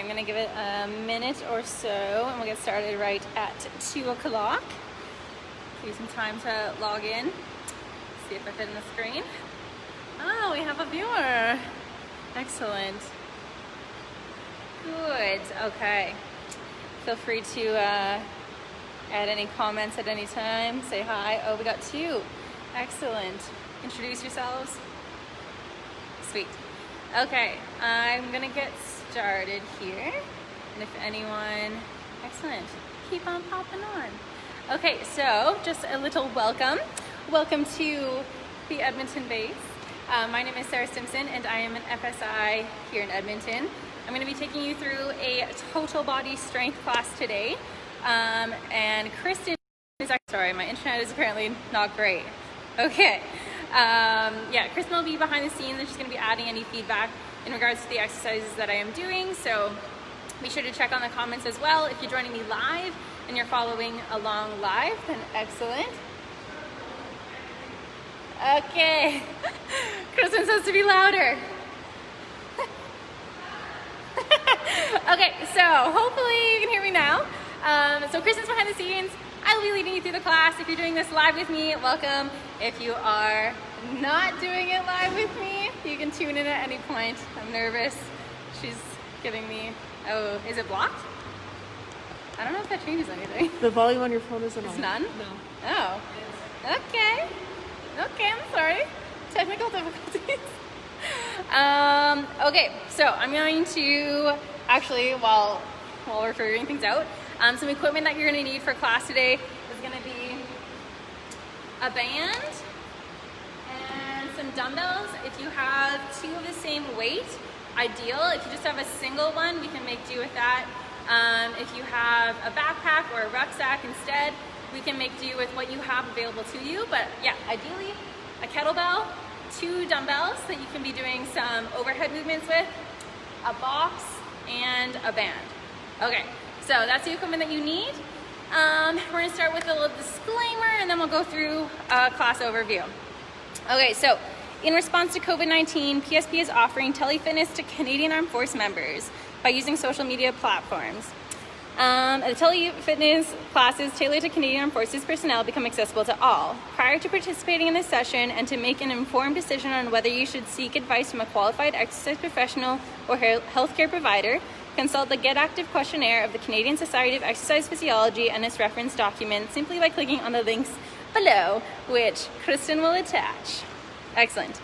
I'm gonna give it a minute or so and we'll get started right at 2 o'clock. Give you some time to log in, see if I fit in the screen. Oh, we have a viewer. Excellent. Good, okay. Feel free to add any comments at any time, say hi. Oh, we got 2. Excellent. Introduce yourselves. Sweet. Okay, I'm gonna get started here. And if anyone, excellent, keep on popping on. Okay, so just a little welcome. Welcome to the Edmonton base. My name is Stimson and I am an FSI here in Edmonton. I'm gonna be taking you through a total body strength class today. And Kristen is actually, sorry, my internet is apparently not great. Okay. Yeah, Kristen will be behind the scenes and she's going to be adding any feedback in regards to the exercises that I am doing. So be sure to check on the comments as well. If you're joining me live and you're following along live, then excellent. Okay. Kristen says to be louder. Okay, so hopefully you can hear me now. So Kristen's behind the scenes. I will be leading you through the class. If you're doing this live with me, welcome. If you are not doing it live with me, you can tune in at any point. I'm nervous. She's giving me, oh, is it blocked? I don't know if that changes anything. The volume on your phone isn't on. It's none? No. Oh, okay. Okay, I'm sorry. Technical difficulties. Okay, so I'm going to actually, while we're figuring things out, some equipment that you're going to need for class today is going to be a band and some dumbbells. If you have 2 of the same weight, ideal. If you just have a single one, we can make do with that. If you have a backpack or a rucksack instead, we can make do with what you have available to you. But yeah, ideally a kettlebell, 2 dumbbells that you can be doing some overhead movements with, a box, and a band. Okay. So that's the equipment that you need. We're gonna start with a little disclaimer and then we'll go through a class overview. Okay, so in response to COVID-19, PSP is offering tele-fitness to Canadian Armed Force members by using social media platforms. The tele-fitness classes tailored to Canadian Armed Forces personnel become accessible to all. Prior to participating in this session and to make an informed decision on whether you should seek advice from a qualified exercise professional or healthcare provider, consult the Get Active questionnaire of the Canadian Society of Exercise Physiology and its reference document simply by clicking on the links below, which Kristen will attach. Excellent.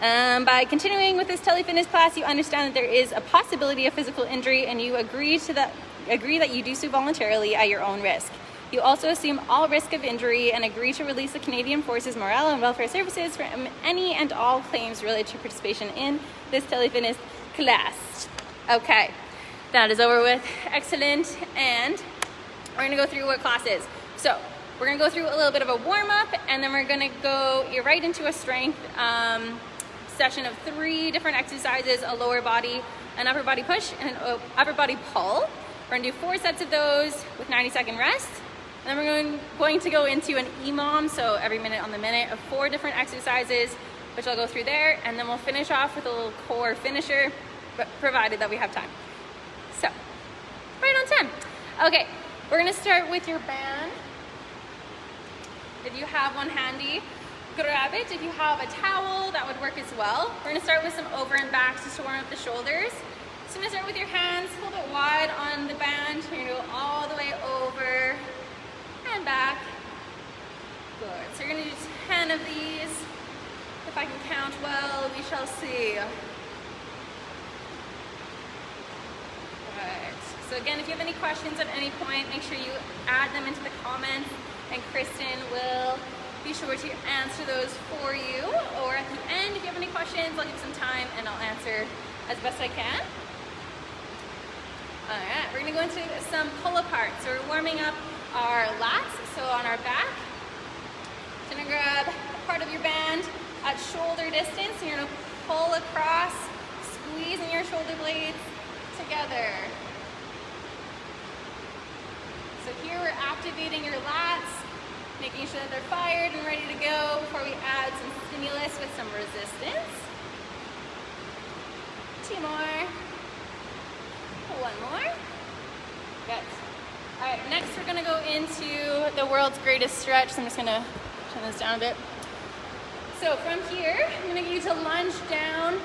By continuing with this tele-fitness class, you understand that there is a possibility of physical injury and you agree that you do so voluntarily at your own risk. You also assume all risk of injury and agree to release the Canadian Forces Morale and Welfare Services for any and all claims related to participation in this tele-fitness class. Okay. That is over with. Excellent. And we're going to go through what class is. So we're going to go through a little bit of a warm-up and then we're going to go right into a strength session of 3 different exercises, a lower body, an upper body push, and an upper body pull. We're going to do 4 sets of those with 90-second rest. And then we're going to go into an EMOM, so every minute on the minute, of 4 different exercises, which I'll go through there. And then we'll finish off with a little core finisher, provided that we have time. So, right on time. Okay, we're gonna start with your band. If you have one handy, grab it. If you have a towel, that would work as well. We're gonna start with some over and backs just to warm up the shoulders. So I'm gonna start with your hands a little bit wide on the band. You're gonna go all the way over and back. Good, so you're gonna do 10 of these. If I can count well, we shall see. So again, if you have any questions at any point, make sure you add them into the comments and Kristen will be sure to answer those for you. Or at the end, if you have any questions, I'll give some time and I'll answer as best I can. All right, we're gonna go into some pull apart. So we're warming up our lats, so on our back. So you're gonna grab a part of your band at shoulder distance and you're gonna pull across, squeezing your shoulder blades together. So here we're activating your lats, making sure that they're fired and ready to go before we add some stimulus with some resistance. 2 more. 1 One more. Good. All right, next we're gonna go into the world's greatest stretch. So I'm just gonna turn this down a bit. So from here, I'm gonna get you to lunge down.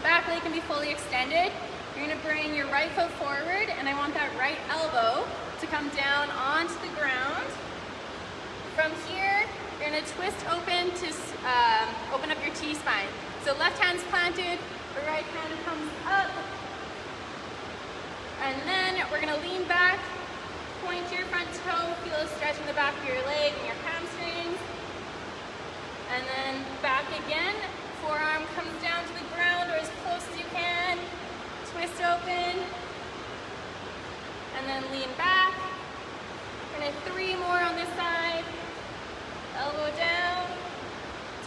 Back leg can be fully extended. You're gonna bring your right foot forward, and I want that right elbow to come down onto the ground. From here, you're gonna twist open to open up your T-spine. So left hand's planted, the right hand comes up. And then we're gonna lean back, point your front toe, feel a stretch in the back of your leg and your hamstrings. And then back again, forearm comes down to the ground or as close as you can. Twist open, and then lean back. We're gonna 3 more on this side. Elbow down,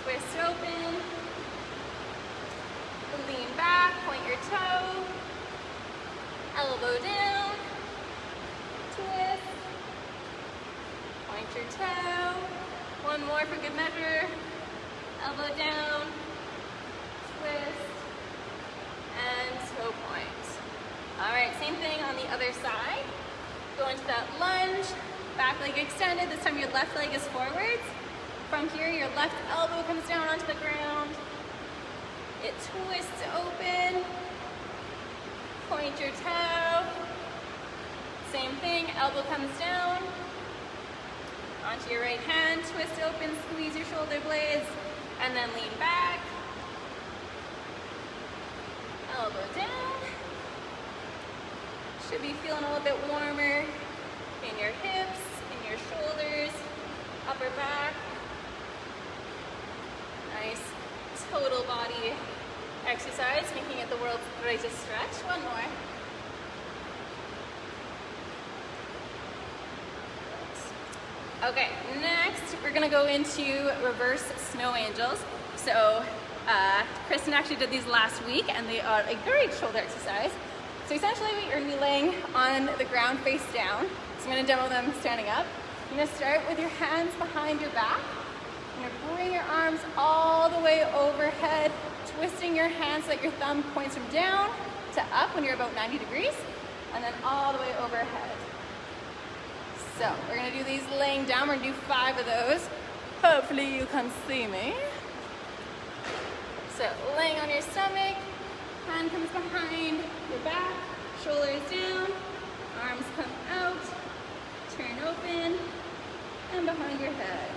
twist open, lean back, point your toe, elbow down, twist, point your toe. One more for good measure. Elbow down, twist, and toe point. All right, same thing on the other side. Go into that lunge, back leg extended. This time your left leg is forwards. From here, your left elbow comes down onto the ground. It twists open. Point your toe. Same thing, elbow comes down. Onto your right hand, twist open, squeeze your shoulder blades, and then lean back. Elbow down. Should be feeling a little bit warmer in your hips, in your shoulders, upper back. Nice total body exercise, making it the world's greatest stretch. One more. Okay, next we're gonna go into reverse snow angels. So Kristen actually did these last week and they are a great shoulder exercise. So essentially you're kneeling on the ground face down. So I'm gonna demo them standing up. You're gonna start with your hands behind your back. You're gonna bring your arms all the way overhead, twisting your hands so that your thumb points from down to up when you're about 90 degrees, and then all the way overhead. So we're gonna do these laying down. We're gonna do 5 of those. Hopefully you can see me. So laying on your stomach, hand comes behind your back, shoulders down, arms come out, turn open, and behind your head.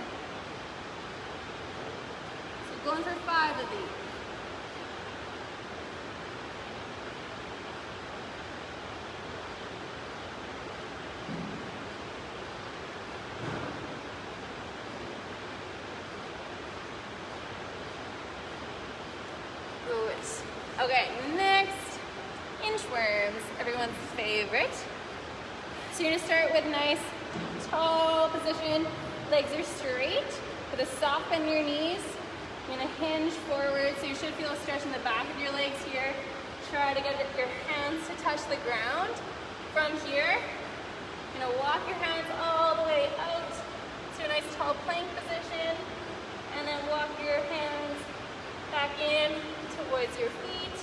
So going for 5 of these. Okay, next, inchworms, everyone's favorite. So you're gonna start with nice, tall position. Legs are straight, with a soft bend in your knees. You're gonna hinge forward, so you should feel a stretch in the back of your legs here. Try to get your hands to touch the ground. From here, you're gonna walk your hands all the way out to a nice tall plank position, and then walk your hands back in towards your feet,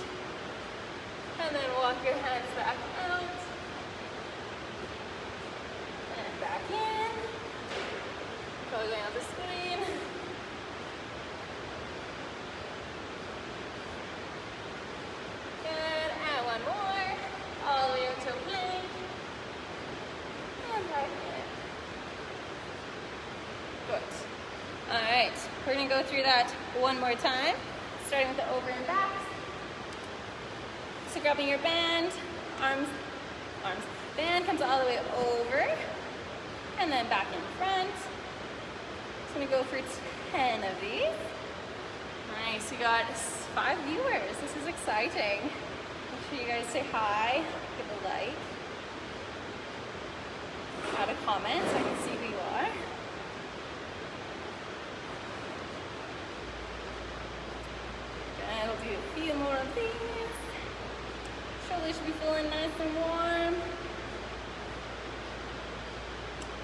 and then walk your hands back out, and back in, going on the screen. Good, and one more, all the way up to a plank, and back in. Good. All right, we're gonna go through that one more time. Starting with the over and backs. So grabbing your band, arms, band comes all the way over, and then back in front. So I'm gonna go for 10 of these. Nice, we got 5 viewers. This is exciting. Make sure you guys say hi, give a like, add a comment so I can see who you are. I'll do a few more of these. Shoulders should be feeling nice and warm.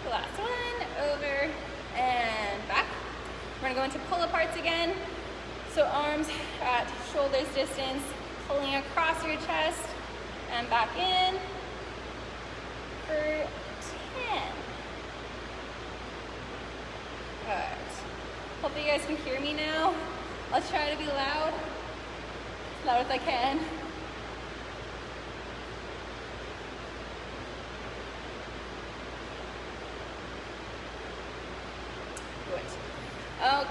The last one, over and back. We're gonna go into pull-aparts again. So arms at shoulders distance, pulling across your chest, and back in for 10. Good. Hopefully you guys can hear me now. I'll try to be loud, as loud as I can. Good.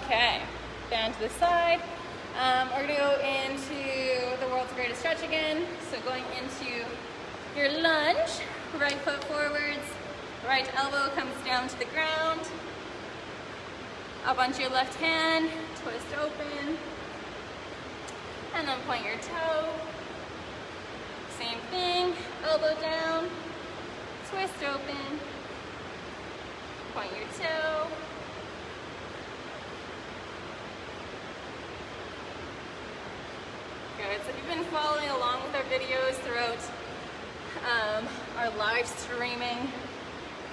Okay, down to the side. We're gonna go into the world's greatest stretch again. So going into your lunge, right foot forwards, right elbow comes down to the ground. Up onto your left hand, twist open, and then point your toe. Same thing, elbow down, twist open, point your toe. Good, so if you've been following along with our videos throughout our live streaming,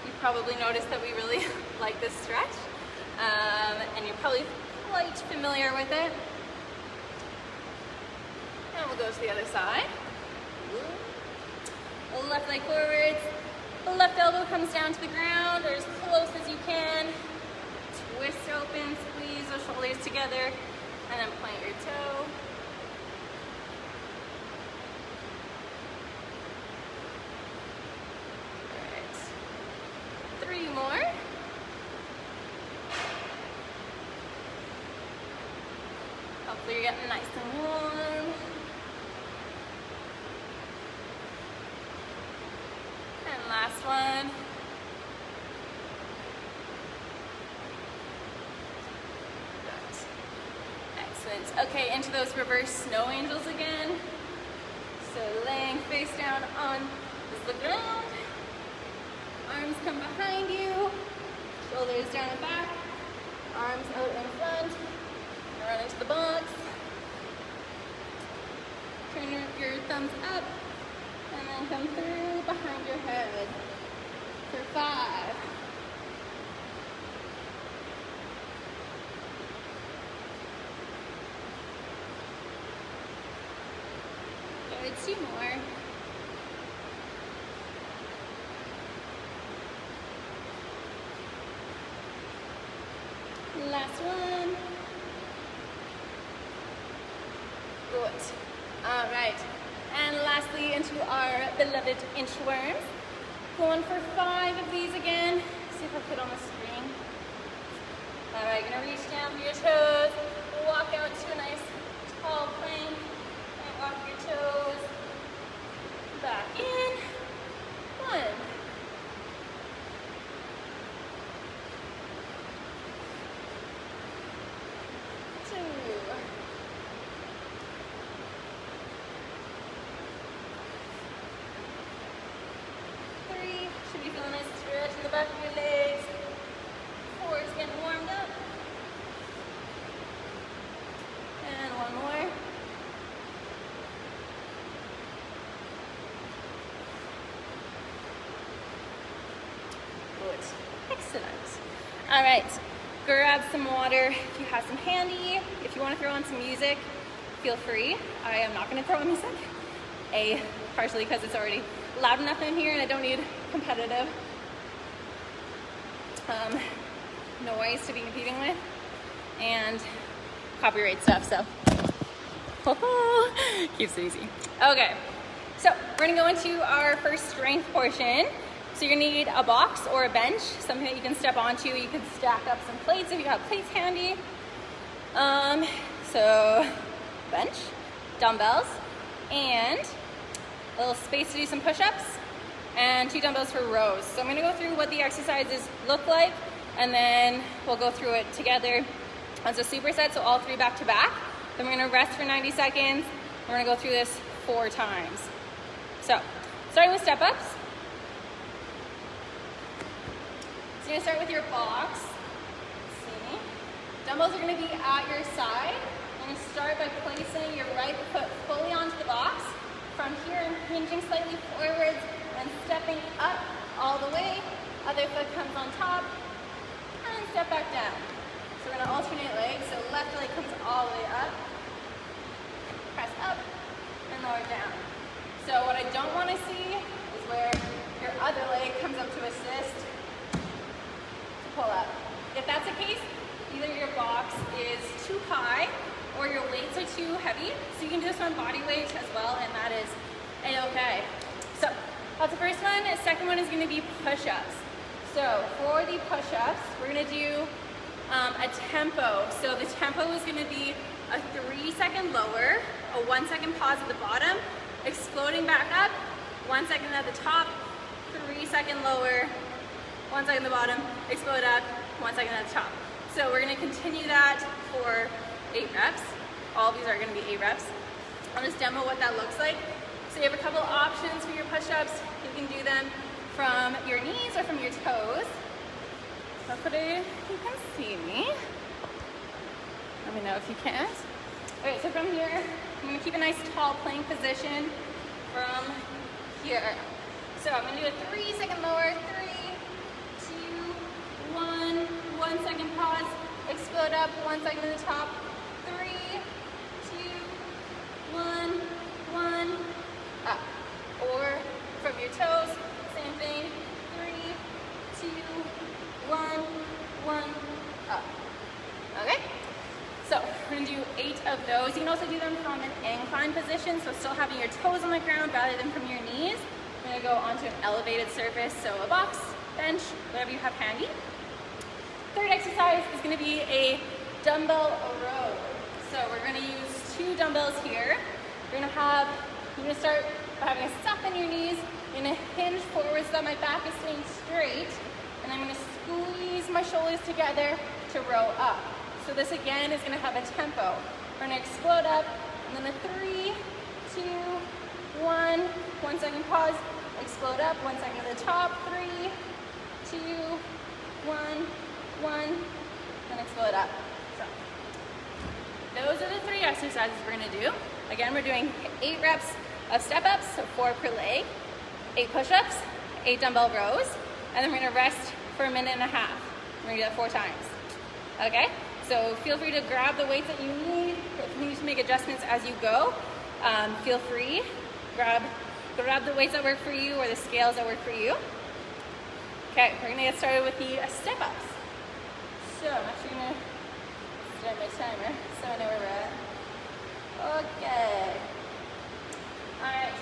you've probably noticed that we really like this stretch. And you're probably quite familiar with it. And we'll go to the other side. Left leg forwards, left elbow comes down to the ground or as close as you can. Twist open, squeeze those shoulders together, and then plant your toe. All right. 3 more. Hopefully you're getting nice and warm. And last one. Good. Excellent. Okay, into those reverse snow angels again. So laying face down on the ground. Arms come behind you. Shoulders down and back. Arms out in front. Run into the box. Turn your thumbs up and then come through behind your head for 5. Good, 2 more. Last one. Good. All right. And lastly, into our beloved inchworms. Going for 5 of these again. See if I fit on the screen. All right, gonna reach down for your toes. Walk out to a nice tall plank. And walk your toes back in. 1. 2. 3. Should be feeling a nice stretch in the back of your legs. 4 is getting warmed up. And 1 more. Good. Excellent. All right. Grab some water if you have some handy. If you want to throw on some music, feel free. I am not going to throw on music. Partially because it's already loud enough in here and I don't need competitive noise to be competing with and copyright stuff, so keeps it easy. Okay, so we're gonna go into our first strength portion. So you're gonna need a box or a bench, something that you can step onto. You can stack up some plates if you have plates handy. So bench, dumbbells, and a little space to do some push-ups, and 2 dumbbells for rows. So I'm gonna go through what the exercises look like, and then we'll go through it together as a superset, so all 3 back to back. Then we're gonna rest for 90 seconds. We're gonna go through this 4 times. So, starting with step-ups. So you're gonna start with your box. See? Dumbbells are gonna be at your side. You're gonna start by placing your right foot fully onto the box. From here, hinging slightly forwards and stepping up all the way. Other foot comes on top and step back down. So we're gonna alternate legs. So left leg comes all the way up, press up and lower down. So what I don't want to see is where your other leg comes up to assist to pull up. If that's the case, either your box is too high or your weights are too heavy. So you can do this on body weight as well, and that is a-okay. So that's the first one. The second one is going to be push-ups. So for the push-ups, we're going to do a tempo. So the tempo is going to be a 3-second lower, a 1-second pause at the bottom, exploding back up, 1 second at the top, 3-second lower, 1 second at the bottom, explode up, 1 second at the top. So we're going to continue that for 8 reps. All of these are going to be 8 reps. I'll just demo what that looks like. So you have a couple options for your push-ups. You can do them from your knees or from your toes. Hopefully you can see me. Let me know if you can't. Okay, so from here, I'm going to keep a nice tall plank position from here. So I'm going to do a 3-second lower, 3, 2, 1, 1 second pause, explode up, 1 second at the top, 3, 2, 1, 1, up. Or from your toes, same thing, 3, 2, 1, 1, up. Okay? So we're going to do 8 of those. You can also do them from an incline position, so still having your toes on the ground rather than from your knees. We're going to go onto an elevated surface, so a box, bench, whatever you have handy. Third exercise is going to be a dumbbell row. So we're going to use 2 dumbbells here. You're going to start by having a step in your knees. You're going to hinge forward so that my back is staying straight. And I'm going to squeeze my shoulders together to row up. So this again is going to have a tempo. We're going to explode up, and then a 3, 2, 1, 1 second pause, explode up, 1 second at the top, 3, 2, 1, 1, then explode up. So those are the 3 exercises we're going to do. Again, we're doing 8 reps of step-ups, so 4 per leg, 8 push-ups, 8 dumbbell rows, and then we're going to rest for a minute and a half. We're going to do that 4 times. Okay? So feel free to grab the weights that you need. If you need to make adjustments as you go, feel free. Grab the weights that work for you or the scales that work for you. Okay, we're going to get started with the step-ups. So I'm actually going to start my timer so I know where we're at. Okay. Alright.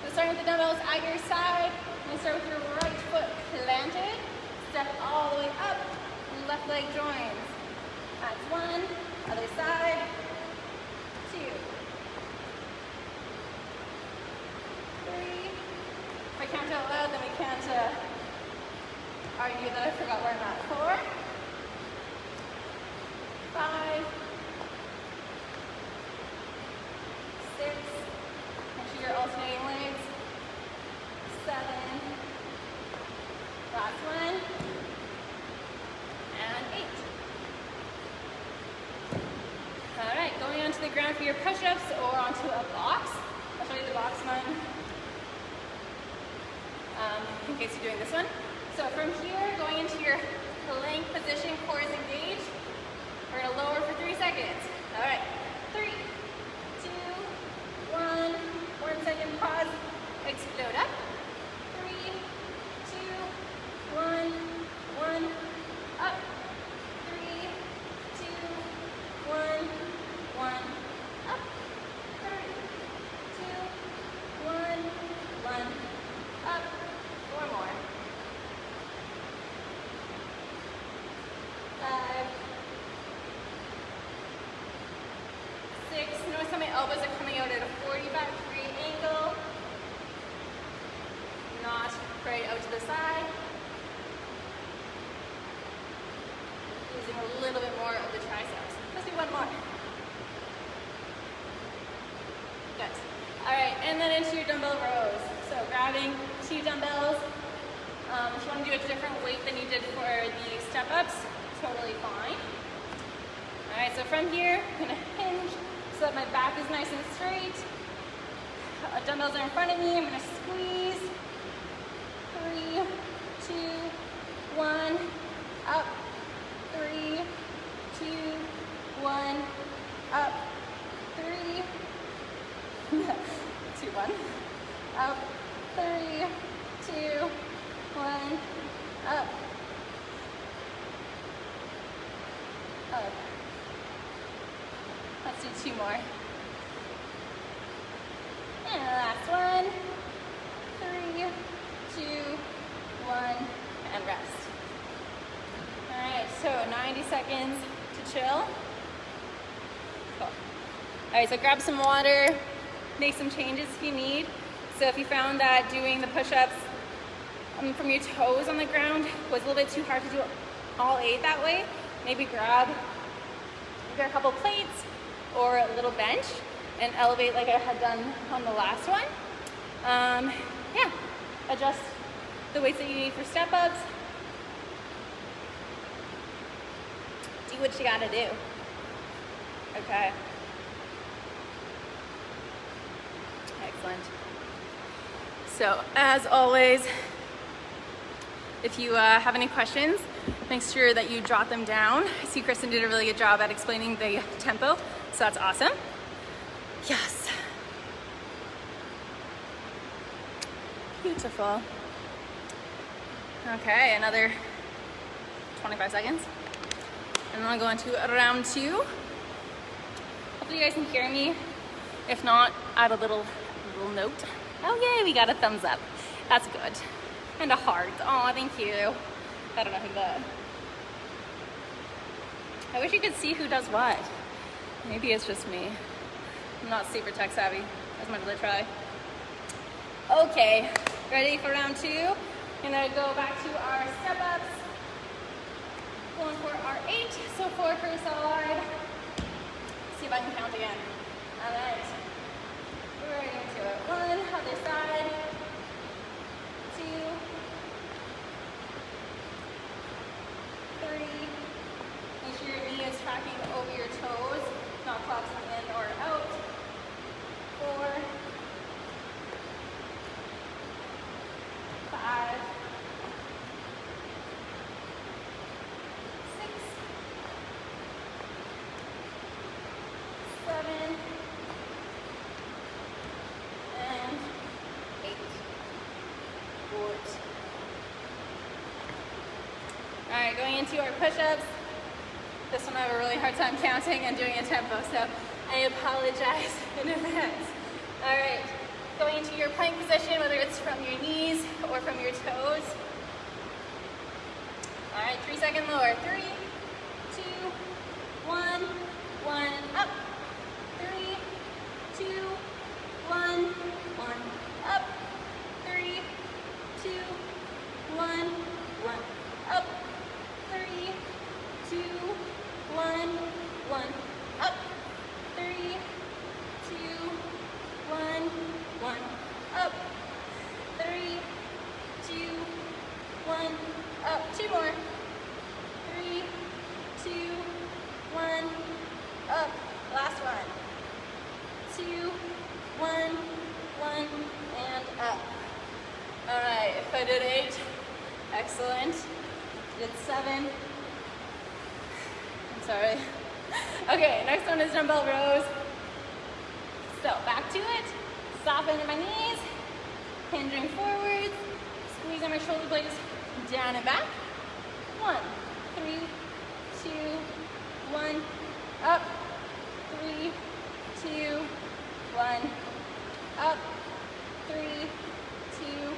So starting with the dumbbells at your side. I'm going to start with your right foot planted. Step all the way up. Left leg joins. That's 1. Other side. 2. 3. If I count out loud, then we can't argue that I forgot where I'm at. 4. 5. 6. Make sure you're alternating legs. 7. Last one. And 8. Alright, going onto the ground for your push-ups or onto a box. I'll show you the box one in case you're doing this one. So from here, going into your plank position, core is engaged. We're going to lower for 3 seconds. Alright, 3, 2, 1, 1 second pause, explode up. 3, 2, 1, 1, up. 3, 2, 1, 1, up. 3, 2, 1, 1, up. 4 more. 5, 6. Notice how my elbows are coming out at a 45-degree angle. Not right out to the side. Using a little bit more of the triceps. Let's do 1 more. Good. Alright, and then into your dumbbell rows. So grabbing 2 dumbbells. If you want to do a different weight than you did for the step-ups, totally fine. Alright, so from here, I'm going to hinge so that my back is nice and straight. Dumbbells are in front of me. I'm going to squeeze. 3, 2, 1, up. 3, 2, 1, up. 3, 2, up, 3, 2, 1, up, up. Let's do 2 more. And the last one, 3, 2, 1, and rest. All right, so 90 seconds to chill. Cool. All right, so grab some water, make some changes if you need. So if you found that doing the push-ups from your toes on the ground was a little bit too hard to do all 8 that way, maybe grab either a couple plates or a little bench and elevate like I had done on the last one. Yeah, adjust the weights that you need for step-ups. Do what you gotta do. Okay. Excellent. So, as always, if you have any questions, make sure that you jot them down. I see Kristen did a really good job at explaining the tempo, so that's awesome. Yes. Beautiful. Okay, another 25 seconds. And then I'll go into round 2. Hopefully you guys can hear me. If not, add a little note. Oh yay, we got a thumbs up. That's good. And a heart. Oh, thank you. I don't know who that. I wish you could see who does what. Maybe it's just me. I'm not super tech savvy, as much as I try. Okay, ready for round 2? And then go back to our step-ups. Going for our 8, so 4 per side. See if I can count again. All right, right into it. 1, other side. 2, 3. Make sure your knee is tracking over your toes, not collapsing in or out. 4, 5, 6, 7, and 8. Good. All right, going into our push-ups. This one I have a really hard time counting and doing a tempo, so I apologize in advance. All right, going into your plank position, whether it's from your knees or from your toes. All right, 3-second lower. 3, 2, 1, 1, up. 3, 2, 1, 1, up. 3, 2, 1, 1, up. 3, 2, 1, 1, up. 3, 2, 1, 1, up. 3, 2, 1, up. 2 more. 3, 2, 1, up. Last one. 2, 1, 1, and up. All right, if I did 8, excellent. Did 7. I'm sorry. Okay, next one is dumbbell rows. So back to it. Soften in my knees. Hinging forwards. Squeezing my shoulder blades down and back. 1, 3, 2, 1, up. 3, 2, 1, up. 3, 2,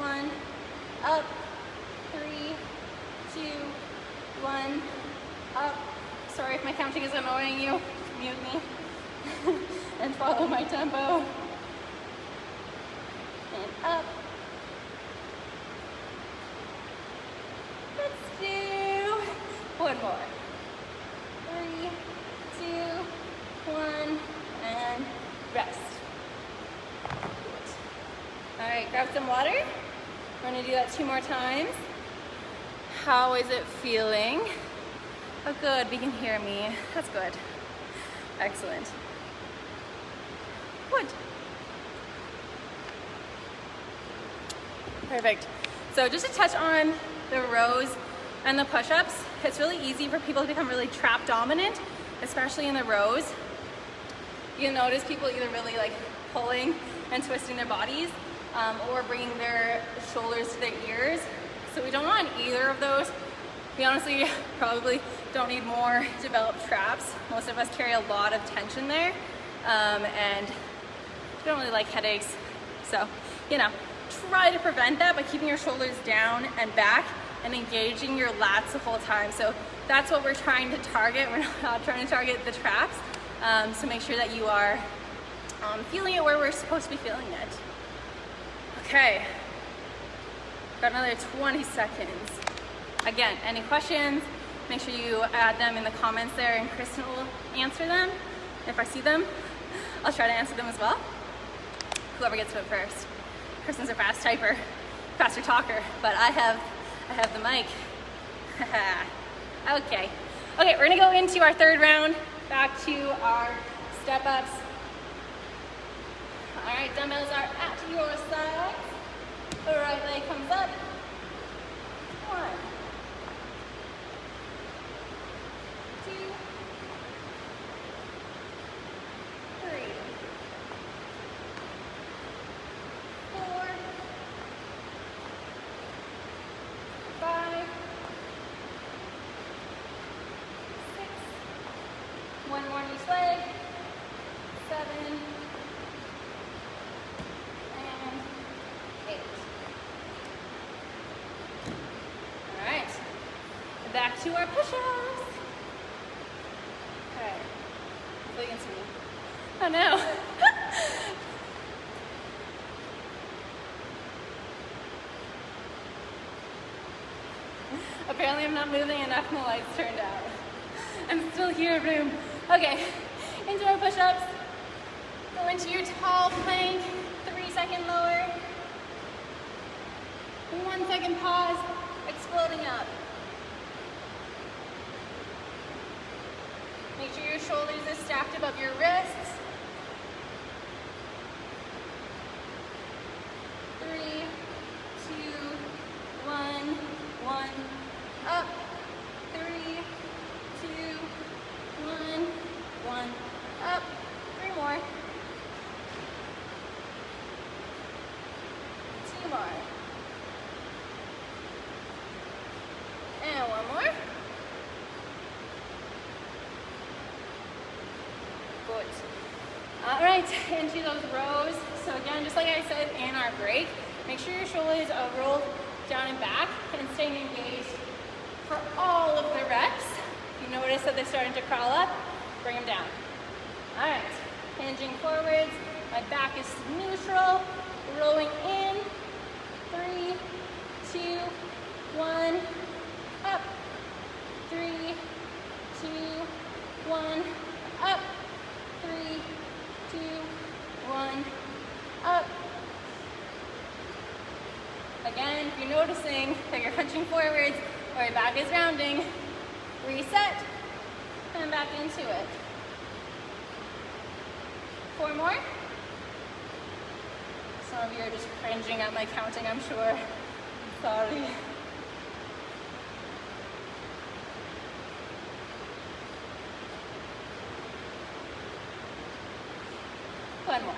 1, up. 3, 2, 1, up. Sorry if my counting is annoying you. Mute me. And follow my tempo. And up. Let's do 1 more. 3, 2, 1, and rest. All right, grab some water. We're gonna do that 2 more times. How is it feeling? Oh, good, we can hear me. That's good. Excellent. Good. Perfect. So just to touch on the rows and the push-ups, it's really easy for people to become really trap dominant, especially in the rows. you'll notice people either really like pulling and twisting their bodies or bringing their shoulders to their ears. So we don't want either of those. We honestly probably don't need more developed traps. Most of us carry a lot of tension there, and we don't really like headaches. So, you know, try to prevent that by keeping your shoulders down and back and engaging your lats the whole time. So that's what we're trying to target. We're not trying to target the traps. So make sure that you are feeling it where we're supposed to be feeling it. Okay, got another 20 seconds. Again, any questions, make sure you add them in the comments there and Kristen will answer them. If I see them, I'll try to answer them as well. Whoever gets to it first. Kristen's a fast typer, faster talker, but I have the mic. Okay, we're gonna go into our third round, back to our step ups. All right, dumbbells are at your side. The right leg comes up. 1, 2, 3, 4, 5, 6, 1 more on each leg, 7, and 8. All right, back to our push-ups. Okay, hopefully you can see me. Oh no. Apparently I'm not moving enough and the lights turned out. I'm still here, room. Okay, into our push-ups. Go into your tall plank, 3-second lower. 1 second pause, exploding up. Make sure your shoulders are stacked above your wrists. 3, 2, 1, 1, up. 3, 2, 1, 1, up. 3 more. 2 more. And 1 more. Good. All right, into those rows. So again, just like I said in our break, make sure your shoulders are rolled down and back and staying engaged for all of the reps. If you notice that they're starting to crawl up, bring them down. All right, hinging forwards. My back is neutral. Rolling in. 3, 2, 1. Up. 3, 2, 1. Up. 3, 2, 1. Up. Again, if you're noticing that you're hunching forwards or your back is rounding, reset and back into it. 4 more. Some of you are just cringing at my counting, I'm sure. Sorry. One more.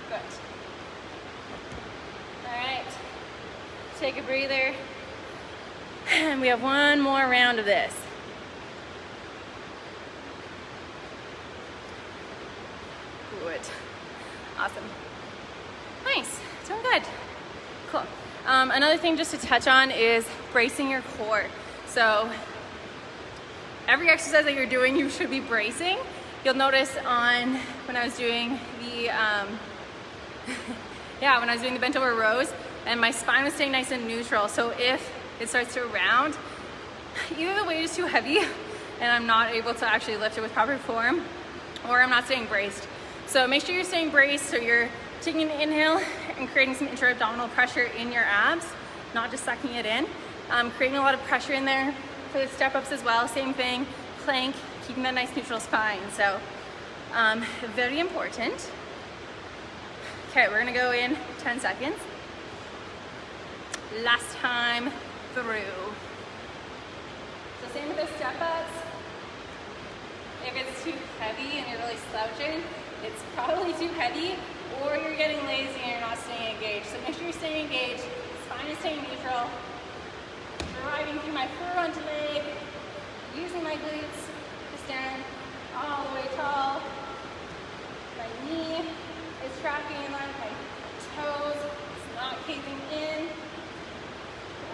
Good. All right. Take a breather. And we have one more round of this. Good. Awesome. Nice. Doing good. Cool. Another thing just to touch on is bracing your core. So every exercise that you're doing, you should be bracing. You'll notice when I was doing the when I was doing the bent over rows, and my spine was staying nice and neutral. So if it starts to round, either the weight is too heavy and I'm not able to actually lift it with proper form, or I'm not staying braced. So make sure you're staying braced, so you're taking an inhale and creating some intra-abdominal pressure in your abs, not just sucking it in. Creating a lot of pressure in there for the step-ups as well. Same thing, plank, keeping that nice neutral spine. So very important. Okay, we're gonna go in 10 seconds. Last time through. So same with the step-ups. heavy and you're really slouching, it's probably too heavy, or you're getting lazy and you're not staying engaged. So make sure you're staying engaged. Spine is staying neutral. Driving through my front leg, using my glutes to stand all the way tall. My knee is tracking in line with my toes. It's not caving in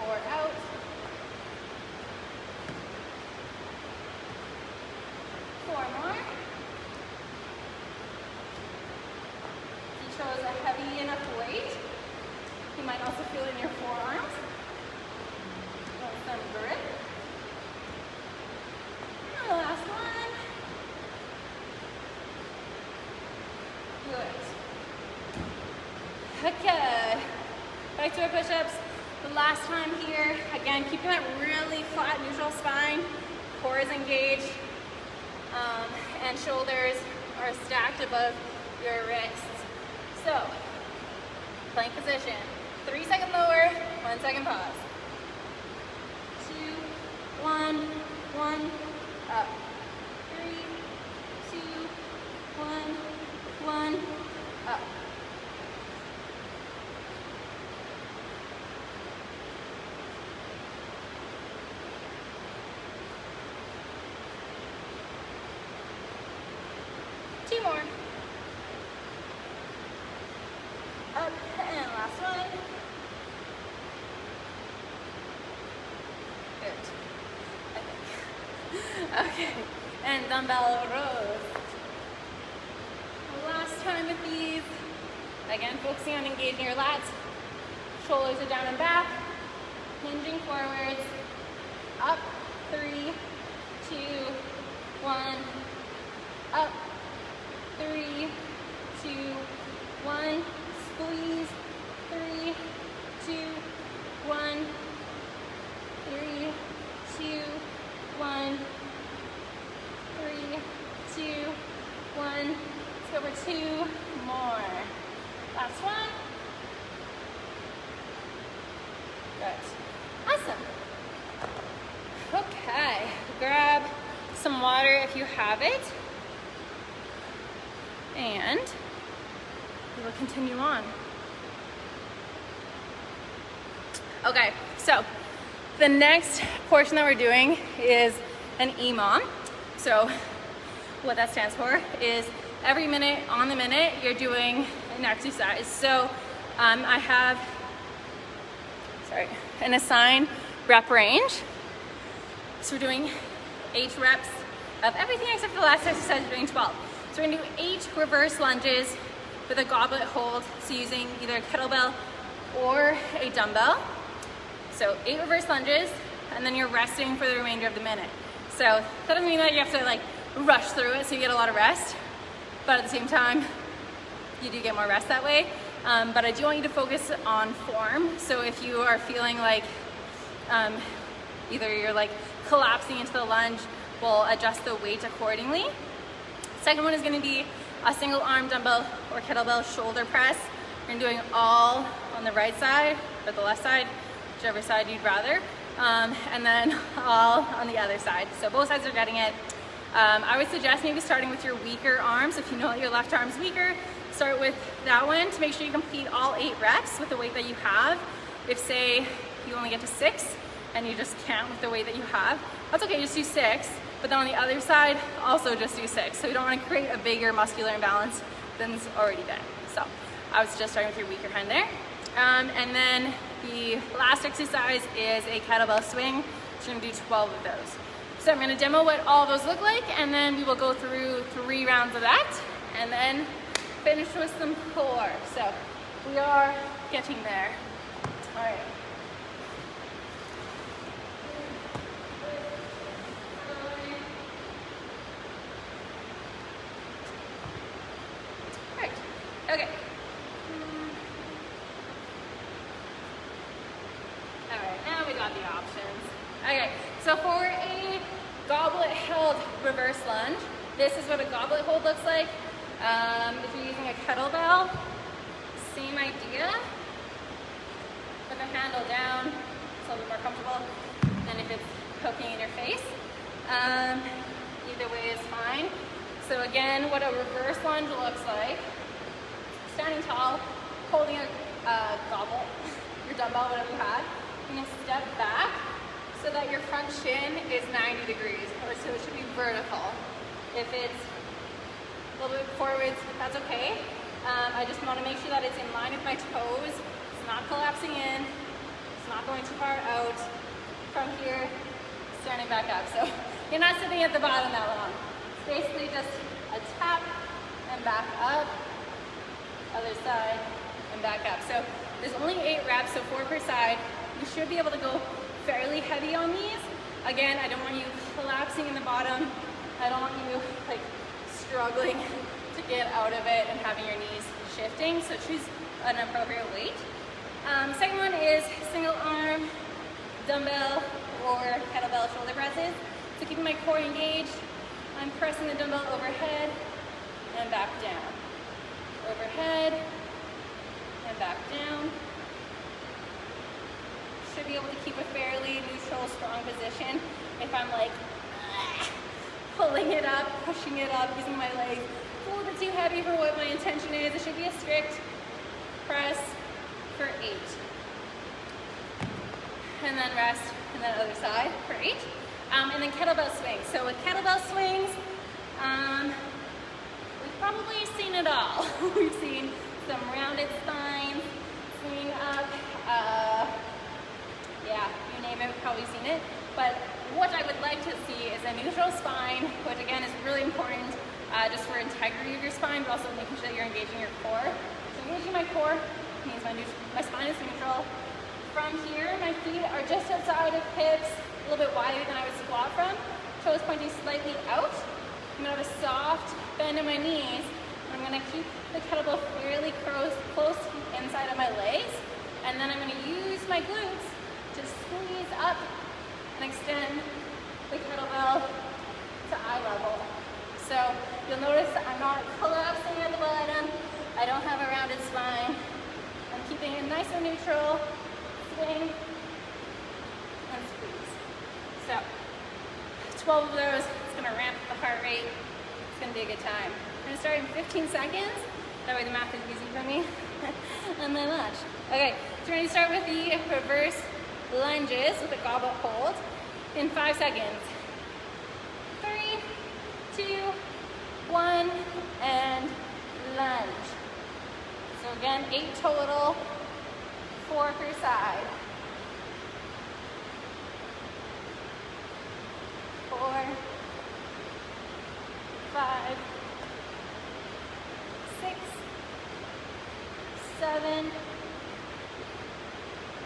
or out. Four more. If you chose a heavy enough weight, you might also feel it in your forearms. Some grip. And the last one. Good. Okay. Back to our push-ups. The last time here, again, keeping that really flat, neutral spine. Core is engaged. And shoulders are stacked above your wrists. So, plank position. 3 second lower, 1 second pause. 1, 1, up. 3, 2, 1, 1, up. Two more. Up, and last one. Good. Okay, and dumbbell rows. Last time with these. Again, focusing on engaging your lats. Shoulders are down and back. Hinging forwards. Up, 3, 2, 1. Up, 3, 2, 1. Squeeze. 3, 2, 1. 3, 2, 1. 3, 2, 1. Let's go for 2 more. Last one. Good. Awesome. Okay. Grab some water if you have it. And we will continue on. Okay, so the next portion that we're doing is an EMOM. So what that stands for is every minute on the minute you're doing an exercise. So I have an assigned rep range. So we're doing 8 reps of everything except for the last exercise. We're doing 12. So we're gonna do 8 reverse lunges with a goblet hold. So using either a kettlebell or a dumbbell. So 8 reverse lunges, and then you're resting for the remainder of the minute. So that doesn't mean that you have to like rush through it so you get a lot of rest, but at the same time, you do get more rest that way. But I do want you to focus on form. So if you are feeling like either you're like collapsing into the lunge, we'll adjust the weight accordingly. Second one is gonna be a single arm dumbbell or kettlebell shoulder press. You're doing all on the right side or the left side, whichever side you'd rather. And then all on the other side. So both sides are getting it. I would suggest maybe starting with your weaker arms. If you know that your left arm's weaker, start with that one to make sure you complete all 8 reps with the weight that you have. If say you only get to 6 and you just can't with the weight that you have, that's okay, just do 6. But then on the other side, also just do 6. So you don't want to create a bigger muscular imbalance than's already been. So I would suggest starting with your weaker hand there. And then the last exercise is a kettlebell swing. So you're gonna do 12 of those. So I'm gonna demo what all those look like, and then we will go through 3 rounds of that, and then finish with some core. So we are getting there. All right. Right. Okay. All right, now we got the options. Okay, so for a goblet held reverse lunge, this is what a goblet hold looks like. If you're using a kettlebell, same idea. Put the handle down, it's a little bit more comfortable than if it's poking in your face. Either way is fine. So again, what a reverse lunge looks like. Standing tall, holding a gobble, your dumbbell, whatever you have. You're gonna step back so that your front shin is 90 degrees, or so it should be vertical. If it's a little bit forwards, that's okay. I just want to make sure that it's in line with my toes. It's not collapsing in. It's not going too far out. From here, standing back up. So you're not sitting at the bottom that long. It's basically just a tap and back up. Other side and back up. So there's only 8 reps, so 4 per side. You should be able to go fairly heavy on these. Again, I don't want you collapsing in the bottom. I don't want you like struggling to get out of it and having your knees shifting. So choose an appropriate weight. Second one is single arm dumbbell or kettlebell shoulder presses. So keeping my core engaged, I'm pressing the dumbbell overhead and back down. Overhead and back down. Should be able to keep a fairly neutral, strong position. If I'm like pulling it up, pushing it up, using my legs, it's a little bit too heavy for what my intention is. It should be a strict press for 8. And then rest, and then other side for 8. And then kettlebell swings. So with kettlebell swings, we've probably seen it all. We've seen some rounded spines, swing up, yeah, you name it, we've probably seen it. But what I would like to see is a neutral spine, which again is really important just for integrity of your spine, but also making sure that you're engaging your core. So engaging my core means my spine is neutral. From here, my feet are just outside of hips, a little bit wider than I would squat from. Toes pointing slightly out. I'm gonna have a soft bend in my knees. I'm gonna keep the kettlebell fairly close inside of my legs. And then I'm gonna use my glutes to squeeze up and extend the kettlebell to eye level. So you'll notice that I'm not collapsing at the bottom. I don't have a rounded spine. I'm keeping it nice and neutral. Swing and squeeze. So 12 of those. It's gonna ramp the heart rate. It's gonna be a good time. I'm gonna start in 15 seconds. That way the math is easy for me. And then lunge. Okay, so we're gonna start with the reverse lunges with a goblet hold in 5 seconds. 3, 2, 1, and lunge. So again, 8 total, 4 per side. 4, 5, 6, 7,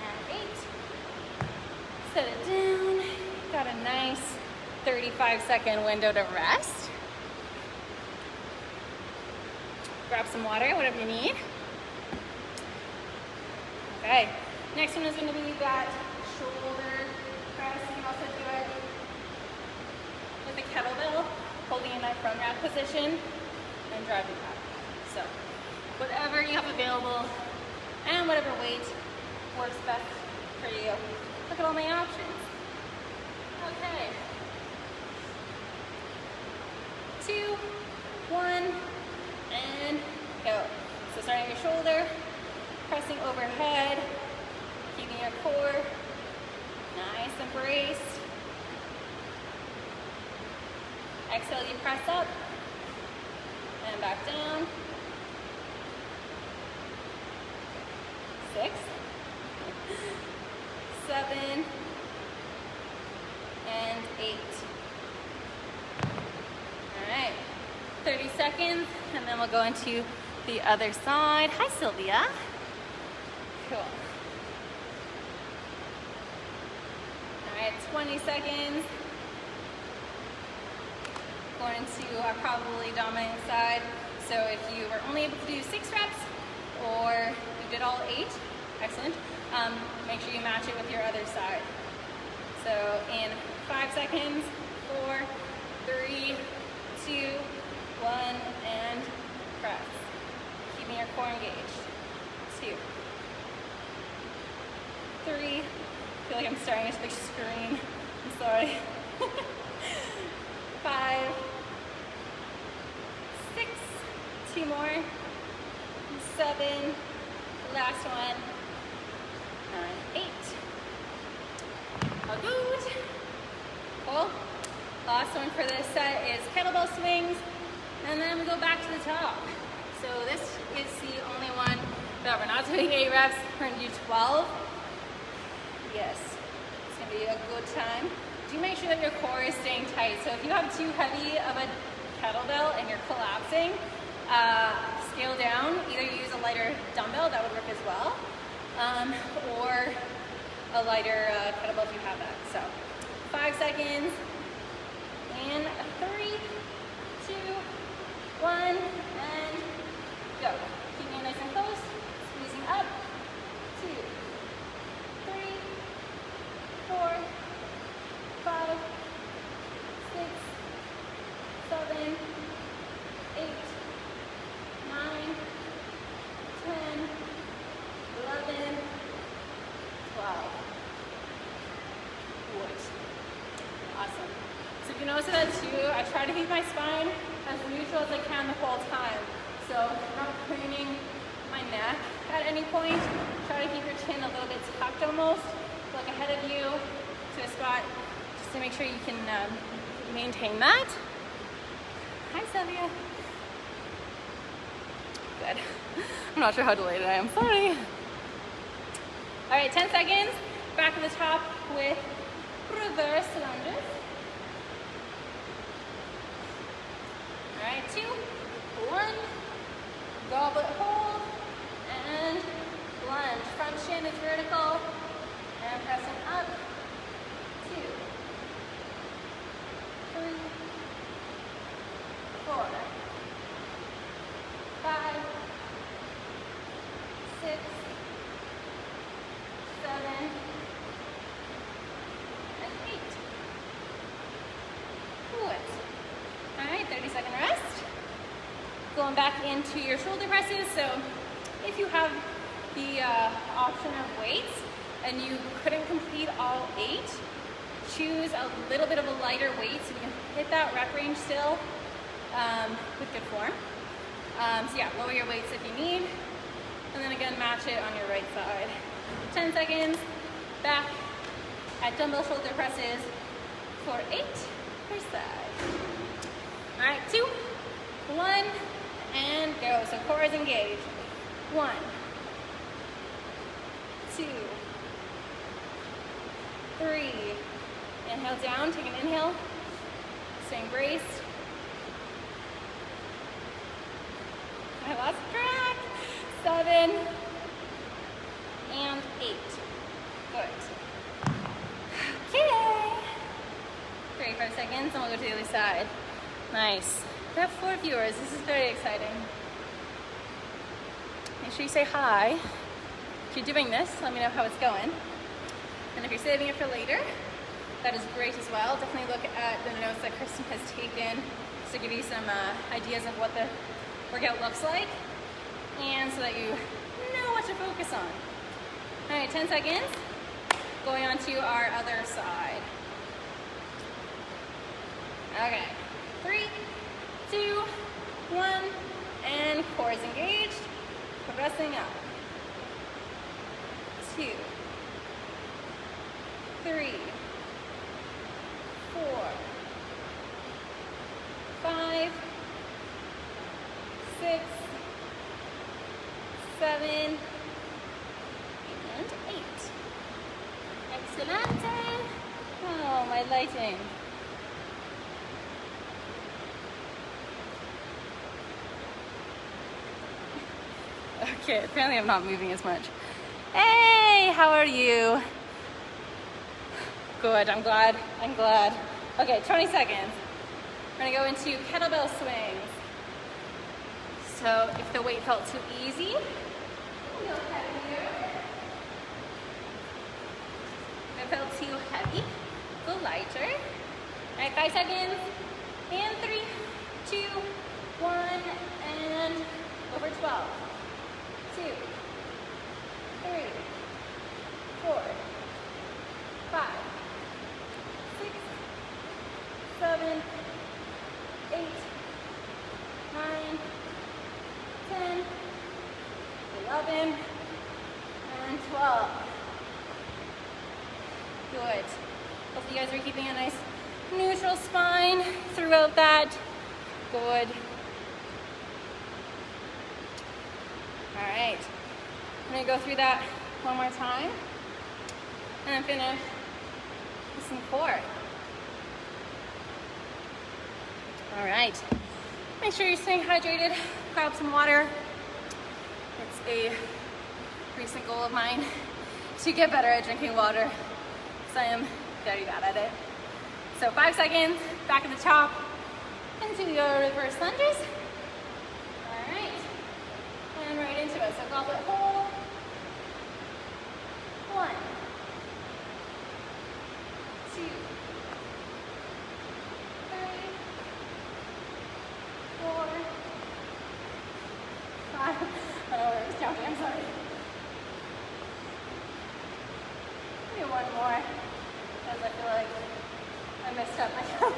and 8. Set it down. Got a nice 35-second window to rest. Grab some water, whatever you need. Okay, next one is going to be that shoulder press. You can also do it with a kettlebell, holding in that front rack position and driving back. So whatever you have available and whatever weight works best for you. Look at all my options. Okay. 2, 1, and go. So starting your shoulder, pressing overhead, keeping your core nice and braced. Exhale, you press up and back down. 6, 7, and 8. All right, 30 seconds, and then we'll go into the other side. Hi, Sylvia. Cool. All right, 20 seconds. Going into our probably dominant side. So if you were only able to do 6 reps, or you did all 8, excellent. Make sure you match it with your other side. So in 5 seconds, 4, 3, 2, 1, and press. Keeping your core engaged. 2, 3, I feel like I'm staring at a big screen. I'm sorry. 5, 2 more, 7, last one, 9, 8. All good. Cool. Last one for this set is kettlebell swings, and then we go back to the top. So this is the only one that we're not doing 8 reps, we're gonna do 12. Yes, it's gonna be a good time. Do make sure that your core is staying tight. So if you have too heavy of a kettlebell and you're collapsing, scale down. Either use a lighter dumbbell, that would work as well, or a lighter kettlebell if you have that. So 5 seconds, and 3, 2, 1, and go. Keeping it nice and close, squeezing up, 2, 3, 4, 5, 6, 7, 8, 9, 10, 11, 12. Good. Awesome. So if you notice that too, I try to keep my spine as neutral as I can the whole time. So not craning my neck at any point. Try to keep your chin a little bit tucked almost. Look ahead of you to a spot just to make sure you can maintain that. Hi, Sylvia. Good. I'm not sure how delayed I am. Sorry. All right, 10 seconds. Back to the top with reverse lunges. All right, 2, 1. Goblet hold and lunge. Front shin is vertical and pressing up. 2, 3, 4, 5, 6, 7, and 8. Good. All right, 30-second rest. Going back into your shoulder presses. So if you have the option of weights and you couldn't complete all 8, choose a little bit of a lighter weight so you can hit that rep range still with good form. So yeah, lower your weights if you need, and then again match it on your right side. 10 seconds, back at dumbbell shoulder presses for 8 per side. All right, 2, 1, and go. So core is engaged. 1, 2, 3. Inhale down, take an inhale. Staying braced. I lost track. 7 and 8. Good. Okay. 35 seconds, and we'll go to the other side. Nice. We have 4 viewers. This is very exciting. Make sure you say hi. If you're doing this, let me know how it's going. And if you're saving it for later, that is great as well. Definitely look at the notes that Kristen has taken just to give you some ideas of what the workout looks like, and so that you know what to focus on. All right, 10 seconds. Going on to our other side. Okay, 3, 2, 1, and core is engaged. Progressing up. 2, 3, 4, 5, 6, 7, and 8. Excellent. Oh, my lighting. Okay, apparently I'm not moving as much. Hey, how are you? Good, I'm glad. Okay, 20 seconds. We're gonna go into kettlebell swings. So if the weight felt too easy, go heavier. If it felt too heavy, go lighter. All right, 5 seconds. And 3, 2, 1, and over 12. 2, 3, 4, 5, 6, 7, 8, 9, 11 and 12. Good. Hopefully you guys are keeping a nice neutral spine throughout that. Good. All right. I'm gonna go through that one more time and then finish with some core. All right. Make sure you're staying hydrated. Grab some water. It's a recent goal of mine to get better at drinking water, because I am very bad at it. So 5 seconds, back at the top, into your reverse lunges. All right, and right into it. So goblet hold. 1, 2, 3, 4, 5. I don't know where I was counting, I'm sorry. Maybe one more, because I feel like I messed up my count.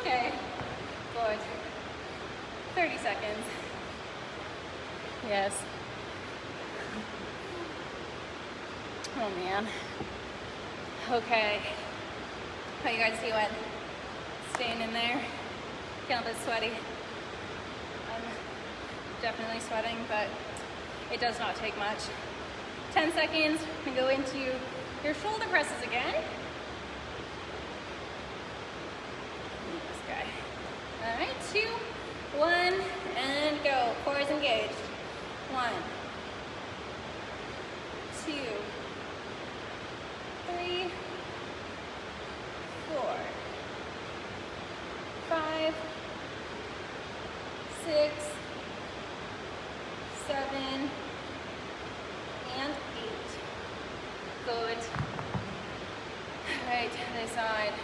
Okay, good. 30 seconds. Yes. Oh man. Okay. How you guys doing? Staying in there? Getting a bit sweaty. I'm definitely sweating, but it does not take much. 10 seconds, and go into your shoulder presses again. This guy. All right, 2, 1, and go. Core is engaged. 1, 2, 3, 4, 5, 6, 7, and 8. Good. All right, this side.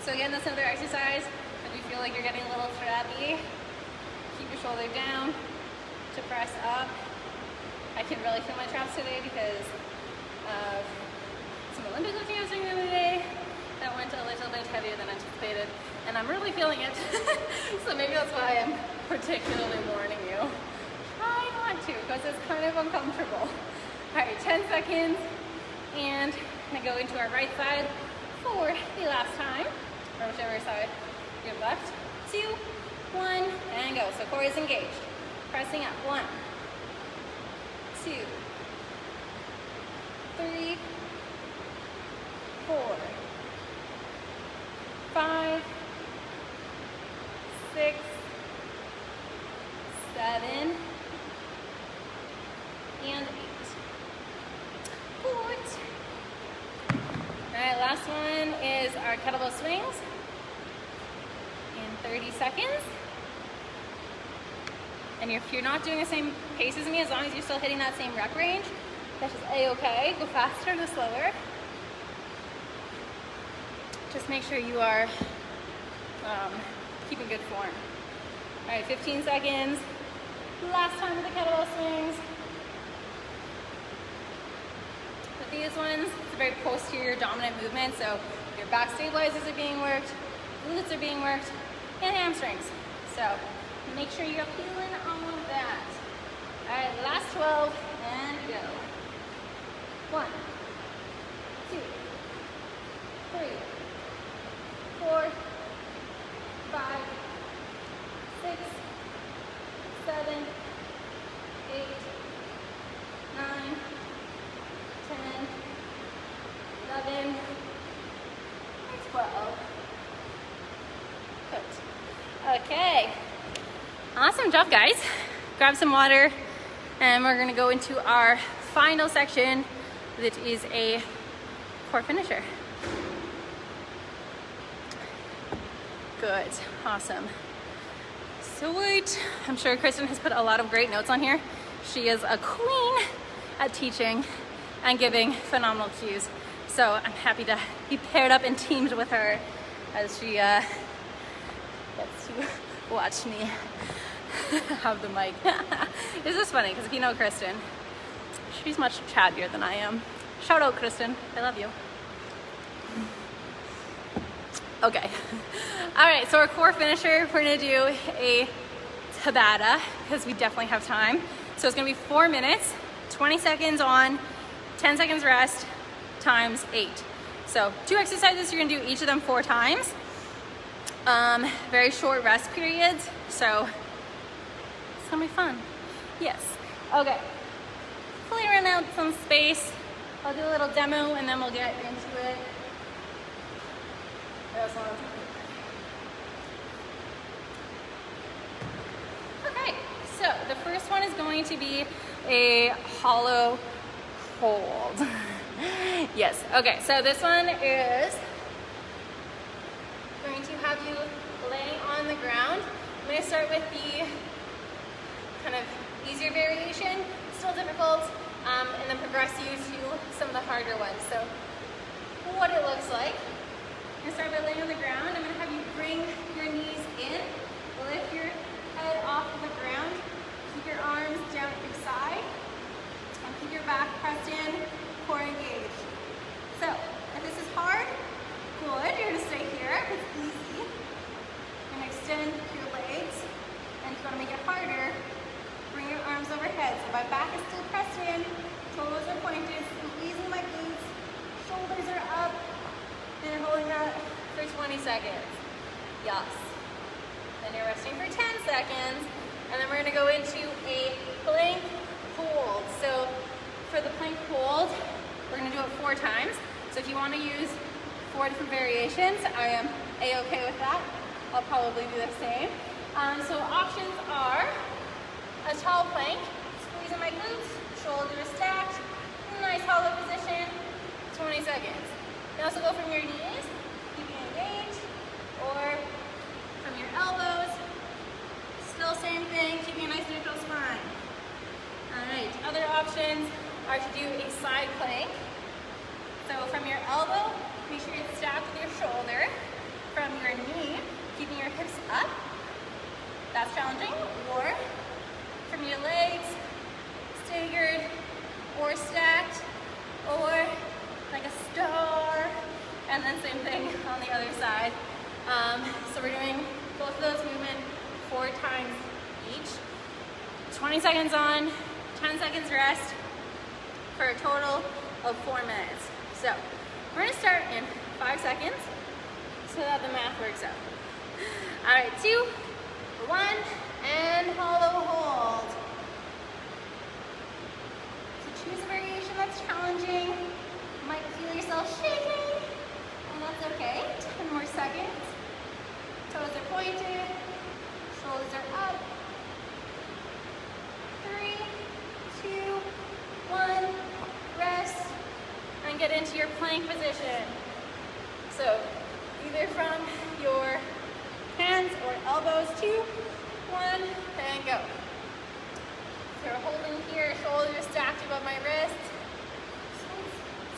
So again, that's another exercise. If you feel like you're getting a little flabby, keep your shoulder down to press up. I can really feel my traps today because of some Olympic lifting I was doing the other day that went a little bit heavier than anticipated, and I'm really feeling it. So maybe that's why I'm particularly warning you. Try not to, because it's kind of uncomfortable. All right, 10 seconds, and I'm gonna go into our right side for the last time, or whichever side you're left. 2, 1, and go. So core is engaged. Pressing up. 1, 2, 3, 4, 5, 6, 7, and 8. Good. All right, last one is our kettlebell swings in 30 seconds. And if you're not doing the same pace as me, as long as you're still hitting that same rep range, that's just a-okay. Go faster, go slower. Just make sure you are keeping good form. All right, 15 seconds. Last time with the kettlebell swings. With these ones, it's a very posterior dominant movement, so your back stabilizers are being worked, glutes are being worked, and hamstrings. So make sure you're feeling all of that. All right, last 12, and go. 1, 2, 3, 4, 5, 6, 7, 8, 9, 10, 11, 12. Good. Okay. Awesome job, guys. Grab some water, and we're gonna go into our final section, that is a core finisher. Good, awesome. Sweet. I'm sure Kristen has put a lot of great notes on here. She is a queen at teaching and giving phenomenal cues. So I'm happy to be paired up and teamed with her as she gets to watch me have the mic. This is funny because if you know Kristen, she's much chattier than I am. Shout out, Kristen. I love you. Okay. All right, so our core finisher, we're gonna do a Tabata because we definitely have time. So it's gonna be 4 minutes, 20 seconds on, 10 seconds rest, times 8. So 2 exercises, you're gonna do each of them 4 times. Very short rest periods, so it's gonna be fun. Yes. Okay. Hopefully run out some space. I'll do a little demo and then we'll get into it. Okay, so the first one is going to be a hollow hold. Yes, okay, so this one is going to have you laying on the ground. I'm going to start with the kind of easier variation, still difficult, and then progress you to some of the harder ones. So what it looks like, I'm going to start by laying on the ground. I'm going to have you bring your knees in, lift your head off of the ground, keep your arms down at your side, and keep your back pressed in, core engaged. So if this is hard, good, you're going to stay here. If it's easy, you're going to extend your legs, and if you want to make it harder, bring your arms overhead. So my back is still pressed in, toes are pointed, squeezing my glutes, shoulders are up, and you're holding that for 20 seconds. Yes. Then you're resting for 10 seconds, and then we're gonna go into a plank hold. So for the plank hold, we're gonna do it 4 times. So if you wanna use 4 different variations, I am a-okay with that. I'll probably do the same. So options are a tall plank, squeezing my glutes, shoulders stacked, nice hollow position, 20 seconds. You also go from your knees, keeping engaged, or from your elbows, still same thing, keeping a nice neutral spine. Alright, other options are to do a side plank. So from your elbow, make sure it's stacked with your shoulder. From your knee, keeping your hips up. That's challenging. Or from your legs, staggered or stacked, or like a star, and then same thing on the other side. So we're doing both of those movements 4 times each. 20 seconds on, 10 seconds rest, for a total of 4 minutes. So we're gonna start in 5 seconds so that the math works out. All right, 2, 1, and hollow hold. So choose a variation that's challenging. You might feel yourself shaking, and that's okay. 10 more seconds. Toes are pointed, shoulders are up. 3, 2, 1, rest, and get into your plank position. So either from your hands or elbows, 2, 1, and go. So we're holding here, shoulders stacked above my wrist.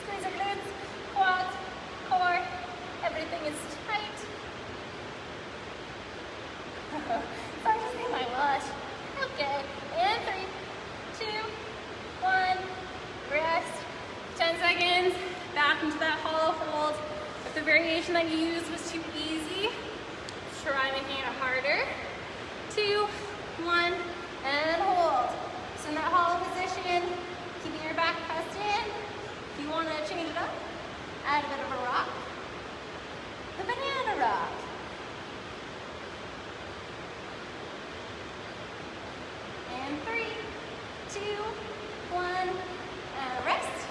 Squeeze your glutes, quads, core, everything is tight. Sorry, just made my blush. Okay, and 3, 2, 1, rest. 10 seconds, back into that hollow hold. If the variation that you used was too easy, try making it harder. 2, 1, and hold. So in that hollow position, keeping your back pressed in. If you want to change it up, add a bit of a rock. The banana rock. And 3, 2, 1, and rest.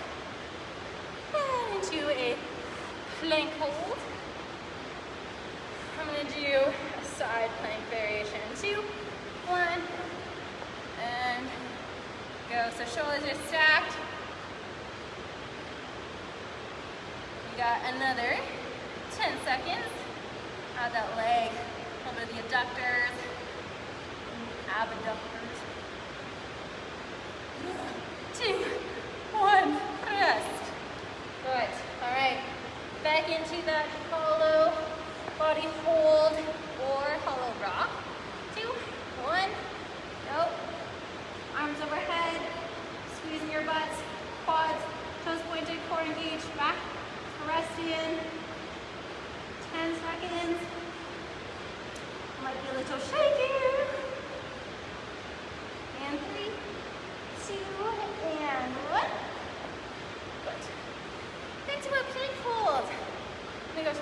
And into a plank hold. I'm going to do a side plank variation. 2, 1, and go. So shoulders are stacked. You got another 10 seconds. Add that leg, a little bit of the adductors, abductors. 2, 1, rest. Good. All right. Back into that hollow body hold or hollow rock. 2, 1, go. Arms overhead, squeezing your butts, quads, toes pointed, core engaged, back, rest in. 10 seconds. Might be a little shaky. And 3,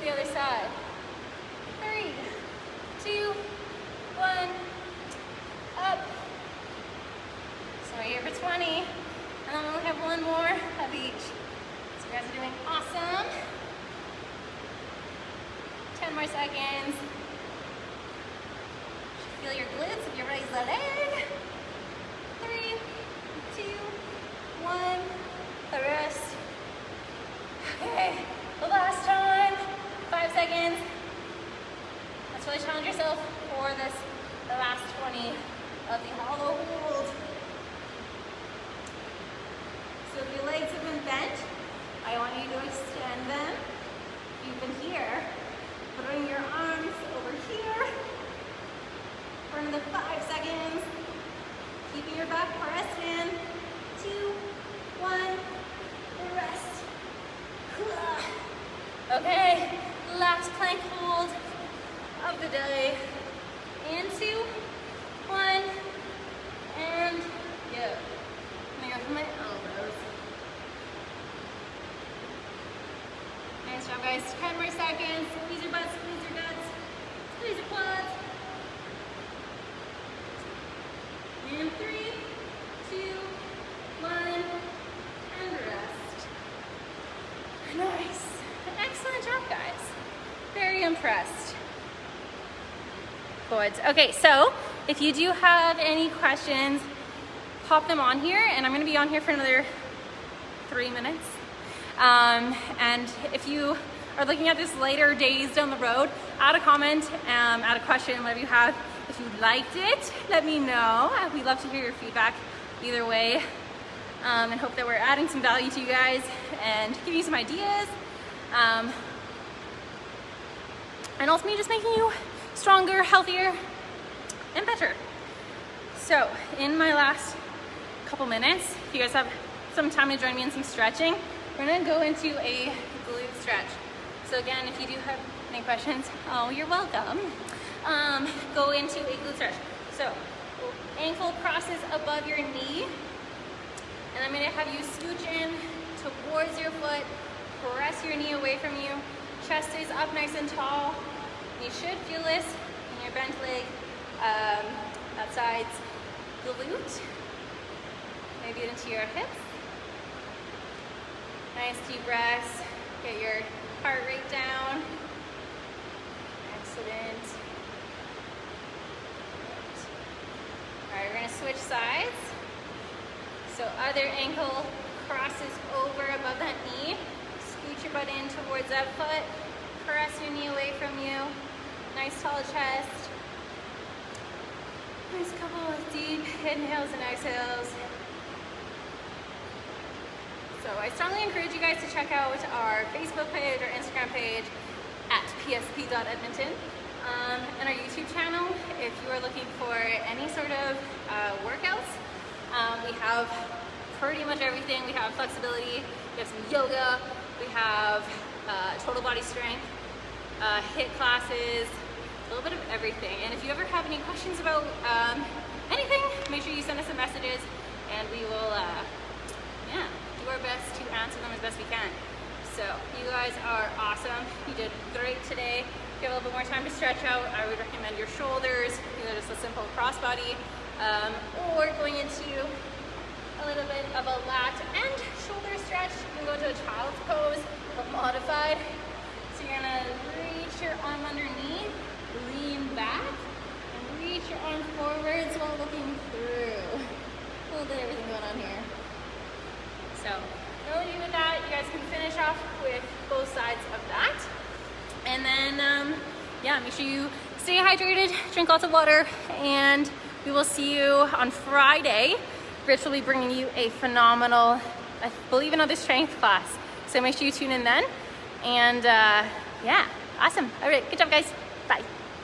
the other side. 3, 2, 1, up. So we're here for 20, and then we only have one more of each. So you guys are doing awesome. 10 more seconds. Feel your glutes if you raise the leg. 3, 2, 1, the rest. Okay, the last time, 5 seconds. Let's really challenge yourself for this, the last 20 of the hollow hold. So if your legs have been bent, I want you to extend them. If you've been here, bring your arms over here. For another 5 seconds. Keeping your back pressed in. 2, 1, rest. Okay, last plank hold of the day. And 2, 1, and go. I'm gonna go for my elbows. Nice job, guys. 10 more seconds. Squeeze your butts, squeeze your guts, squeeze your quads. And 3, 2, 1, and rest. Nice. Excellent job, guys. Very impressed. Good. Okay, so if you do have any questions, pop them on here, and I'm going to be on here for another 3 minutes. And if you are looking at this later days down the road, add a comment, add a question, whatever you have. If you liked it, let me know. We'd love to hear your feedback either way, and hope that we're adding some value to you guys and giving you some ideas, and ultimately just making you stronger, healthier, and better. So in my last couple minutes, if you guys have some time to join me in some stretching, we're gonna go into a glute stretch. So again, if you do have any questions, oh, you're welcome. Go into a glute stretch. So ankle crosses above your knee, and I'm gonna have you scooch in towards your foot, press your knee away from you, chest stays up nice and tall. You should feel this in your bent leg, that side's glute, maybe into your hips. Nice deep breaths, get your heart rate down. Excellent. All right, we're gonna switch sides. So other ankle crosses over above that knee. Scoot your butt in towards that foot. Press your knee away from you. Nice tall chest. Nice couple of deep inhales and exhales. So I strongly encourage you guys to check out our Facebook page or Instagram page at psp.edmonton, and our YouTube channel if you are looking for any sort of workouts. We have pretty much everything. We have flexibility, we have some yoga, we have total body strength, HIIT classes, a little bit of everything. And if you ever have any questions about anything, make sure you send us some messages, and we will do our best to answer them as best we can. So you guys are awesome. You did great today. If you have a little bit more time to stretch out, I would recommend your shoulders, either just a simple crossbody, or going into a little bit of a lat and shoulder stretch. You can go to a child's pose, a modified. So you're gonna reach your arm underneath, lean back, and reach your arm forwards while looking through. A little bit of everything going on here. So really do with that, you guys can finish off with both sides of that. And then, make sure you stay hydrated, drink lots of water, and we will see you on Friday. Rich will be bringing you a phenomenal, I believe, another strength class. So make sure you tune in then. And awesome. All right, good job, guys. Bye.